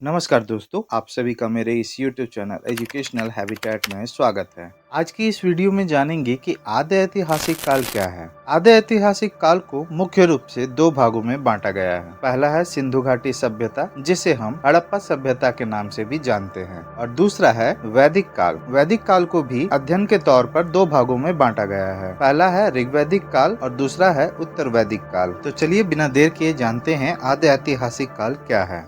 नमस्कार दोस्तों, आप सभी का मेरे इस YouTube चैनल एजुकेशनल हैबिटेट में स्वागत है। आज की इस वीडियो में जानेंगे कि आद्य ऐतिहासिक काल क्या है। आद्य ऐतिहासिक काल को मुख्य रूप से दो भागों में बांटा गया है। पहला है सिंधु घाटी सभ्यता, जिसे हम हड़प्पा सभ्यता के नाम से भी जानते हैं, और दूसरा है वैदिक काल। वैदिक काल को भी अध्ययन के तौर पर दो भागों में बांटा गया है। पहला है ऋग्वैदिक काल और दूसरा है उत्तर वैदिक काल। तो चलिए बिना देर किए जानते हैं आद्य ऐतिहासिक काल क्या है।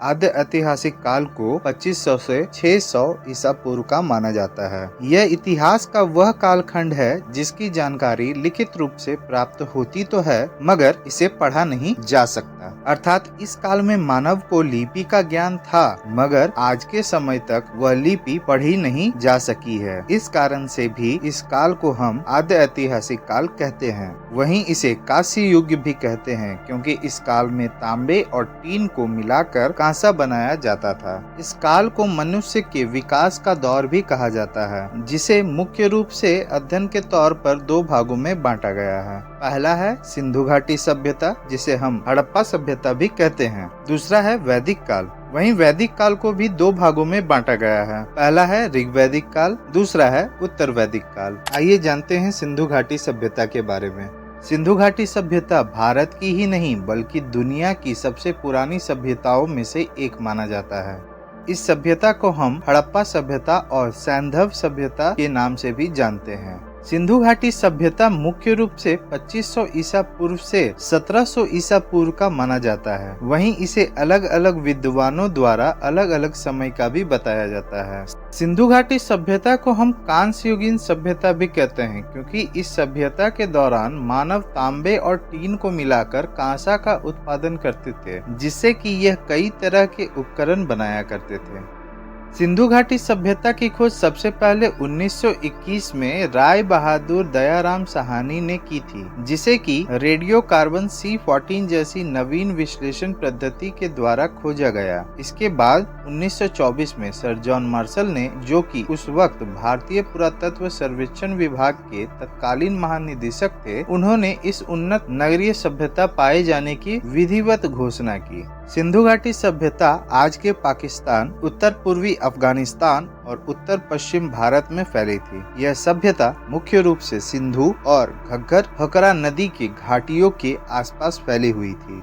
आद्य ऐतिहासिक काल को 2500 से 600 ईसा पूर्व का माना जाता है। यह इतिहास का वह कालखंड है जिसकी जानकारी लिखित रूप से प्राप्त होती तो है, मगर इसे पढ़ा नहीं जा सकता। अर्थात इस काल में मानव को लिपि का ज्ञान था, मगर आज के समय तक वह लिपि पढ़ी नहीं जा सकी है। इस कारण से भी इस काल को हम आद्य ऐतिहासिक काल कहते हैं। वहीं इसे कांस्य युग भी कहते हैं, क्योंकि इस काल में तांबे और टीन को मिलाकर कांसा बनाया जाता था। इस काल को मनुष्य के विकास का दौर भी कहा जाता है, जिसे मुख्य रूप से अध्ययन के तौर पर दो भागों में बांटा गया है। पहला है सिंधु घाटी सभ्यता, जिसे हम हड़प्पा सभ्यता भी कहते हैं। दूसरा है वैदिक काल। वहीं वैदिक काल को भी दो भागों में बांटा गया है। पहला है ऋग्वैदिक काल, दूसरा है उत्तर वैदिक काल। आइए जानते हैं सिंधु घाटी सभ्यता के बारे में। सिंधु घाटी सभ्यता भारत की ही नहीं बल्कि दुनिया की सबसे पुरानी सभ्यताओं में से एक माना जाता है। इस सभ्यता को हम हड़प्पा सभ्यता और सैंधव सभ्यता के नाम से भी जानते हैं। सिंधु घाटी सभ्यता मुख्य रूप से 2500 ईसा पूर्व से 1700 ईसा पूर्व का माना जाता है। वहीं इसे अलग अलग विद्वानों द्वारा अलग अलग समय का भी बताया जाता है। सिंधु घाटी सभ्यता को हम कांस्य युगीन सभ्यता भी कहते हैं, क्योंकि इस सभ्यता के दौरान मानव तांबे और टीन को मिलाकर कांसा का उत्पादन करते थे, जिससे कि यह कई तरह के उपकरण बनाया करते थे। सिंधु घाटी सभ्यता की खोज सबसे पहले 1921 में राय बहादुर दयाराम साहनी ने की थी, जिसे कि रेडियो कार्बन C14 जैसी नवीन विश्लेषण पद्धति के द्वारा खोजा गया। इसके बाद 1924 में सर जॉन मार्शल ने, जो कि उस वक्त भारतीय पुरातत्व सर्वेक्षण विभाग के तत्कालीन महानिदेशक थे, उन्होंने इस उन्नत नगरीय सभ्यता पाए जाने की विधिवत घोषणा की। सिंधु घाटी सभ्यता आज के पाकिस्तान, उत्तर पूर्वी अफगानिस्तान और उत्तर पश्चिम भारत में फैली थी। यह सभ्यता मुख्य रूप से सिंधु और घग्गर हकरा नदी की घाटियों के आसपास फैली हुई थी।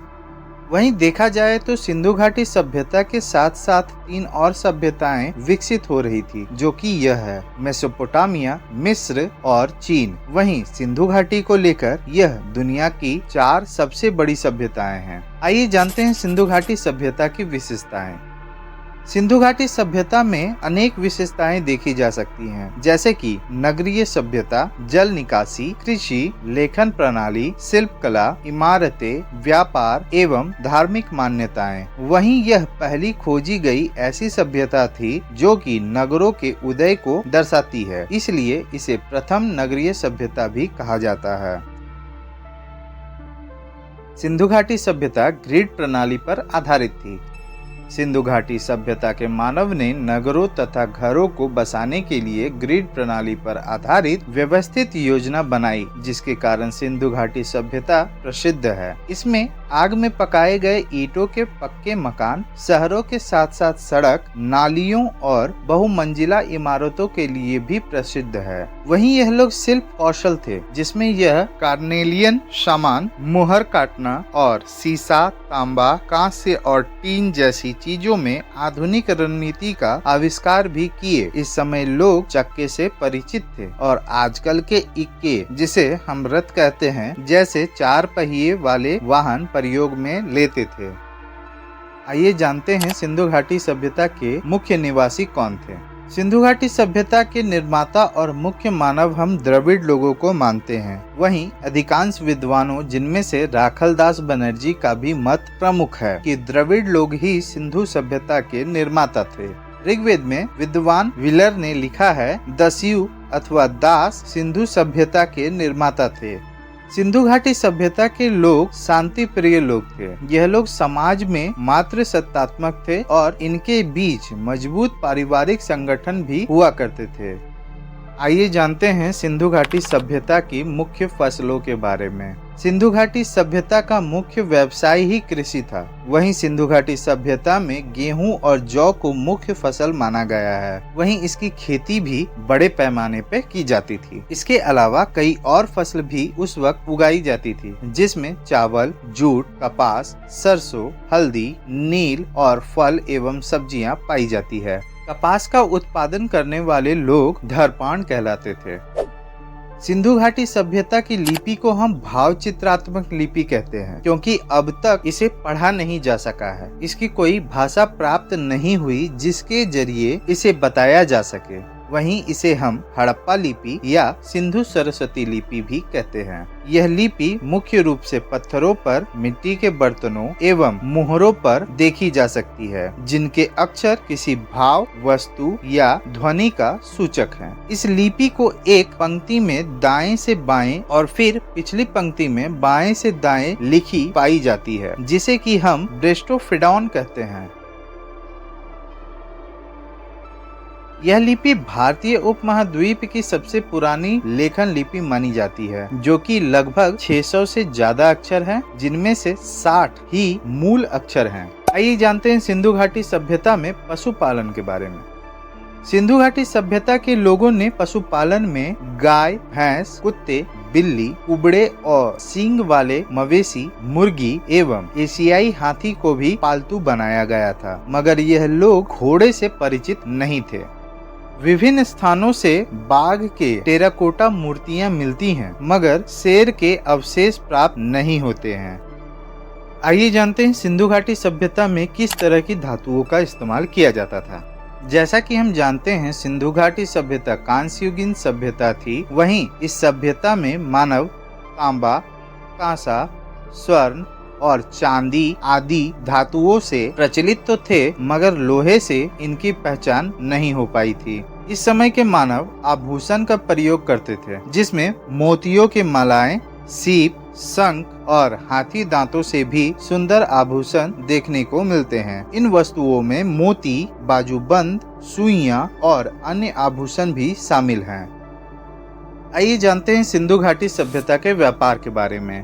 वहीं देखा जाए तो सिंधु घाटी सभ्यता के साथ साथ तीन और सभ्यताएं विकसित हो रही थी, जो कि यह है मेसोपोटामिया, मिस्र और चीन। वहीं सिंधु घाटी को लेकर यह दुनिया की 4 सबसे बड़ी सभ्यताएं हैं। आइए जानते हैं सिंधु घाटी सभ्यता की विशेषताएं। सिंधु घाटी सभ्यता में अनेक विशेषताएं देखी जा सकती हैं, जैसे कि नगरीय सभ्यता, जल निकासी, कृषि, लेखन प्रणाली, शिल्प कला, इमारतें, व्यापार एवं धार्मिक मान्यताएं। वहीं यह पहली खोजी गई ऐसी सभ्यता थी जो कि नगरों के उदय को दर्शाती है, इसलिए इसे प्रथम नगरीय सभ्यता भी कहा जाता है। सिंधु घाटी सभ्यता ग्रिड प्रणाली पर आधारित थी। सिंधु घाटी सभ्यता के मानव ने नगरों तथा घरों को बसाने के लिए ग्रिड प्रणाली पर आधारित व्यवस्थित योजना बनाई, जिसके कारण सिंधु घाटी सभ्यता प्रसिद्ध है। इसमें आग में पकाए गए ईंटों के पक्के मकान, शहरों के साथ साथ सड़क, नालियों और बहुमंजिला इमारतों के लिए भी प्रसिद्ध है। वहीं यह लोग शिल्प कौशल थे, जिसमें यह कार्नेलियन सामान, मुहर काटना और सीसा, तांबा, कांस्य और टीन जैसी चीजों में आधुनिक रणनीति का आविष्कार भी किए। इस समय लोग चक्के से परिचित थे और आजकल के इक्के, जिसे हम रथ कहते हैं, जैसे 4 पहिए वाले वाहन प्रयोग में लेते थे। आइए जानते हैं सिंधु घाटी सभ्यता के मुख्य निवासी कौन थे। सिंधु घाटी सभ्यता के निर्माता और मुख्य मानव हम द्रविड़ लोगों को मानते हैं। वहीं अधिकांश विद्वानों, जिनमें से राखलदास बनर्जी का भी मत प्रमुख है कि द्रविड़ लोग ही सिंधु सभ्यता के निर्माता थे। ऋग्वेद में विद्वान विलर ने लिखा है, दस्यु अथवा दास सिंधु सभ्यता के निर्माता थे। सिंधु घाटी सभ्यता के लोग शांति प्रिय लोग थे। यह लोग समाज में मात्र सत्तात्मक थे और इनके बीच मजबूत पारिवारिक संगठन भी हुआ करते थे। आइए जानते हैं सिंधु घाटी सभ्यता की मुख्य फसलों के बारे में। सिंधु घाटी सभ्यता का मुख्य व्यवसाय ही कृषि था। वहीं सिंधु घाटी सभ्यता में गेहूं और जौ को मुख्य फसल माना गया है। वहीं इसकी खेती भी बड़े पैमाने पे की जाती थी। इसके अलावा कई और फसल भी उस वक्त उगाई जाती थी, जिसमें चावल, जूट, कपास, सरसों, हल्दी, नील और फल एवं सब्जियां पाई जाती है। कपास का उत्पादन करने वाले लोग धरपाण कहलाते थे। सिंधु घाटी सभ्यता की लिपि को हम भाव चित्रात्मक लिपि कहते हैं, क्योंकि अब तक इसे पढ़ा नहीं जा सका है। इसकी कोई भाषा प्राप्त नहीं हुई जिसके जरिए इसे बताया जा सके। वहीं इसे हम हड़प्पा लिपि या सिंधु सरस्वती लिपि भी कहते हैं। यह लिपि मुख्य रूप से पत्थरों पर, मिट्टी के बर्तनों एवं मुहरों पर देखी जा सकती है, जिनके अक्षर किसी भाव, वस्तु या ध्वनि का सूचक हैं। इस लिपि को एक पंक्ति में दाएं से बाएं और फिर पिछली पंक्ति में बाएं से दाएं लिखी पाई जाती है, जिसे कि हम ब्रेस्टोफिडॉन कहते हैं। यह लिपि भारतीय उपमहाद्वीप की सबसे पुरानी लेखन लिपि मानी जाती है, जो कि लगभग 600 से ज्यादा अक्षर हैं, जिनमें से 60 ही मूल अक्षर हैं। आइए जानते हैं सिंधु घाटी सभ्यता में पशुपालन के बारे में। सिंधु घाटी सभ्यता के लोगों ने पशुपालन में गाय, भैंस, कुत्ते, बिल्ली, कुबड़े और सींग वाले मवेशी, मुर्गी एवं एशियाई हाथी को भी पालतू बनाया गया था, मगर यह लोग घोड़े से परिचित नहीं थे। विभिन्न स्थानों से बाघ के टेराकोटा मूर्तियां मिलती हैं, मगर शेर के अवशेष प्राप्त नहीं होते हैं। आइए जानते हैं सिंधु घाटी सभ्यता में किस तरह की धातुओं का इस्तेमाल किया जाता था। जैसा कि हम जानते हैं, सिंधु घाटी सभ्यता कांस्ययुगीन सभ्यता थी। वहीं इस सभ्यता में मानव तांबा, कांसा, स्वर्ण और चांदी आदि धातुओं से प्रचलित तो थे, मगर लोहे से इनकी पहचान नहीं हो पाई थी। इस समय के मानव आभूषण का प्रयोग करते थे, जिसमें मोतियों के मालाएं, सीप, शंख और हाथी दांतों से भी सुंदर आभूषण देखने को मिलते हैं। इन वस्तुओं में मोती, बाजूबंद, सुइयां और अन्य आभूषण भी शामिल हैं। आइए जानते हैं सिंधु घाटी सभ्यता के व्यापार के बारे में।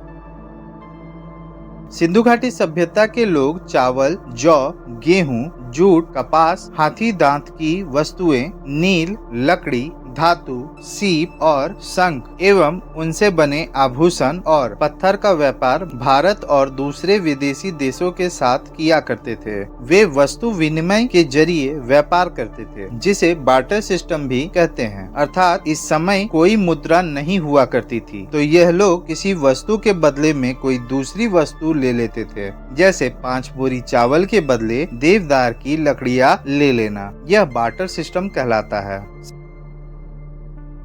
सिंधु घाटी सभ्यता के लोग चावल, जौ, गेहूं, जूट, कपास, हाथी दांत की वस्तुएं, नील, लकड़ी, धातु, सीप और शंख एवं उनसे बने आभूषण और पत्थर का व्यापार भारत और दूसरे विदेशी देशों के साथ किया करते थे। वे वस्तु विनिमय के जरिए व्यापार करते थे, जिसे बार्टर सिस्टम भी कहते हैं। अर्थात इस समय कोई मुद्रा नहीं हुआ करती थी, तो यह लोग किसी वस्तु के बदले में कोई दूसरी वस्तु ले लेते थे। जैसे 5 बोरी चावल के बदले देवदार की लकड़ियां ले लेना, यह बार्टर सिस्टम कहलाता है।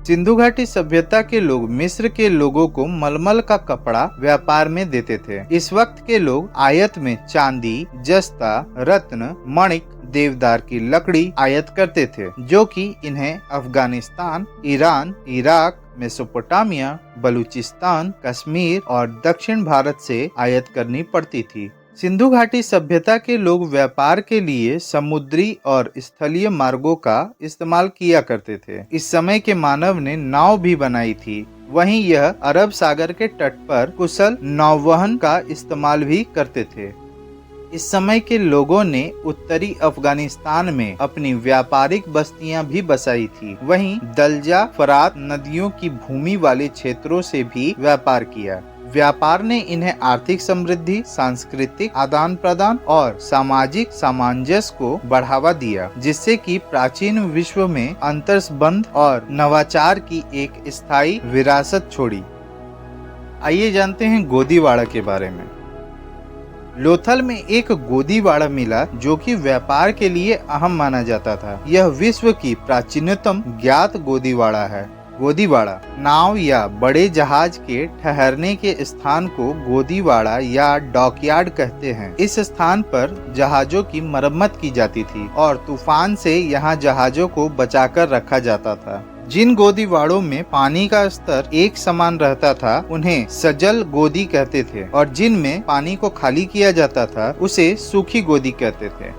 सिंधु घाटी सभ्यता के लोग मिस्र के लोगों को मलमल का कपड़ा व्यापार में देते थे। इस वक्त के लोग आयत में चांदी, जस्ता, रत्न, मणिक, देवदार की लकड़ी आयत करते थे, जो कि इन्हें Afghanistan, Iran, Iraq, Mesopotamia, Balochistan, Kashmir और दक्षिण भारत से आयत करनी पड़ती थी। सिंधु घाटी सभ्यता के लोग व्यापार के लिए समुद्री और स्थलीय मार्गों का इस्तेमाल किया करते थे। इस समय के मानव ने नाव भी बनाई थी। वहीं यह अरब सागर के तट पर कुशल नौवहन का इस्तेमाल भी करते थे। इस समय के लोगों ने उत्तरी अफगानिस्तान में अपनी व्यापारिक बस्तियां भी बसाई थी। वहीं दलजा, फरात नदियों की भूमि वाले क्षेत्रों से भी व्यापार किया। व्यापार ने इन्हें आर्थिक समृद्धि, सांस्कृतिक आदान प्रदान और सामाजिक सामंजस्य को बढ़ावा दिया, जिससे कि प्राचीन विश्व में अंतर्संबंध और नवाचार की एक स्थायी विरासत छोड़ी। आइए जानते हैं गोदीवाड़ा के बारे में। लोथल में एक गोदीवाड़ा मिला, जो कि व्यापार के लिए अहम माना जाता था। यह विश्व की प्राचीनतम ज्ञात गोदीवाड़ा है। गोदीवाड़ा नाव या बड़े जहाज के ठहरने के स्थान को गोदीवाड़ा या डॉकयार्ड कहते हैं। इस स्थान पर जहाजों की मरम्मत की जाती थी और तूफान से यहाँ जहाजों को बचाकर रखा जाता था। जिन गोदीवाड़ों में पानी का स्तर एक समान रहता था, उन्हें सजल गोदी कहते थे, और जिनमें पानी को खाली किया जाता था, उसे सूखी गोदी कहते थे।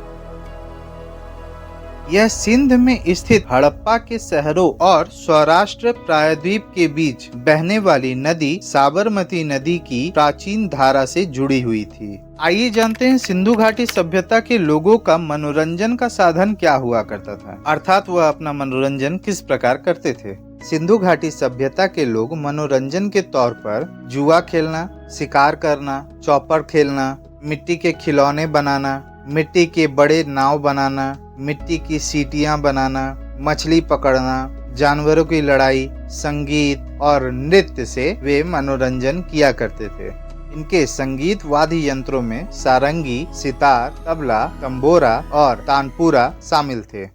यह सिंध में स्थित हड़प्पा के शहरों और सौराष्ट्र प्रायद्वीप के बीच बहने वाली नदी साबरमती नदी की प्राचीन धारा से जुड़ी हुई थी। आइए जानते हैं सिंधु घाटी सभ्यता के लोगों का मनोरंजन का साधन क्या हुआ करता था, अर्थात वह अपना मनोरंजन किस प्रकार करते थे। सिंधु घाटी सभ्यता के लोग मनोरंजन के तौर पर जुआ खेलना, शिकार करना, चौपड़ खेलना, मिट्टी के खिलौने बनाना, मिट्टी के बड़े नाव बनाना, मिट्टी की सीटियां बनाना, मछली पकड़ना, जानवरों की लड़ाई, संगीत और नृत्य से वे मनोरंजन किया करते थे। इनके संगीत वाद्य यंत्रों में सारंगी, सितार, तबला, तंबोरा और तानपुरा शामिल थे।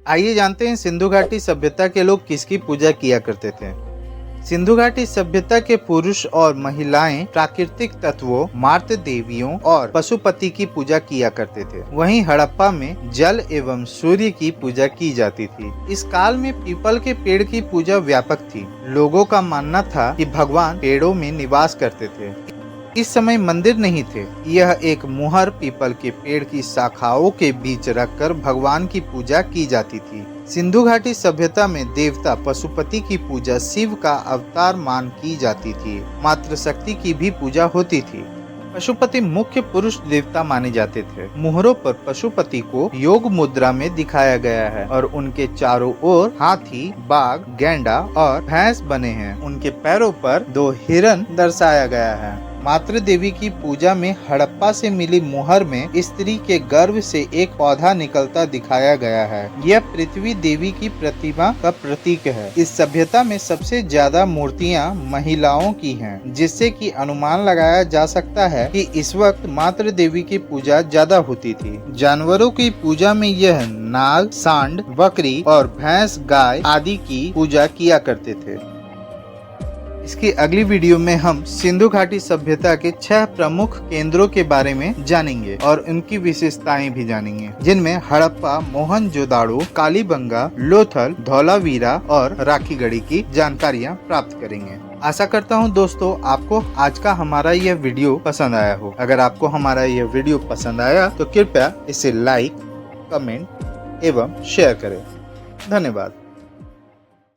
आइए जानते हैं सिंधु घाटी सभ्यता के लोग किसकी पूजा किया करते थे। सिंधु घाटी सभ्यता के पुरुष और महिलाएं प्राकृतिक तत्वों, मार्त देवियों और पशुपति की पूजा किया करते थे। वहीं हड़प्पा में जल एवं सूर्य की पूजा की जाती थी। इस काल में पीपल के पेड़ की पूजा व्यापक थी। लोगों का मानना था कि भगवान पेड़ों में निवास करते थे। इस समय मंदिर नहीं थे। यह एक मुहर पीपल के पेड़ की शाखाओं के बीच रखकर भगवान की पूजा की जाती थी। सिंधु घाटी सभ्यता में देवता पशुपति की पूजा शिव का अवतार मान की जाती थी। मातृशक्ति की भी पूजा होती थी। पशुपति मुख्य पुरुष देवता माने जाते थे। मुहरों पर पशुपति को योग मुद्रा में दिखाया गया है और उनके चारों ओर हाथी, बाघ, गैंडा और भैंस बने हैं। उनके पैरों पर 2 हिरण दर्शाया गया है। मातृ देवी की पूजा में हड़प्पा से मिली मुहर में स्त्री के गर्भ से एक पौधा निकलता दिखाया गया है। यह पृथ्वी देवी की प्रतिमा का प्रतीक है। इस सभ्यता में सबसे ज्यादा मूर्तियां महिलाओं की हैं, जिससे कि अनुमान लगाया जा सकता है कि इस वक्त मातृ देवी की पूजा ज्यादा होती थी। जानवरों की पूजा में यह नाग, सांड, बकरी और भैंस, गाय आदि की पूजा किया करते थे। इसकी अगली वीडियो में हम सिंधु घाटी सभ्यता के 6 प्रमुख केंद्रों के बारे में जानेंगे और उनकी विशेषताएं भी जानेंगे, जिनमें हड़प्पा, मोहनजोदाड़ो, कालीबंगा, लोथल, धौलावीरा और राखीगढ़ी की जानकारियां प्राप्त करेंगे। आशा करता हूं दोस्तों आपको आज का हमारा यह वीडियो पसंद आया हो। अगर आपको हमारा यह वीडियो पसंद आया तो कृपया इसे लाइक, कमेंट एवं शेयर करें। धन्यवाद।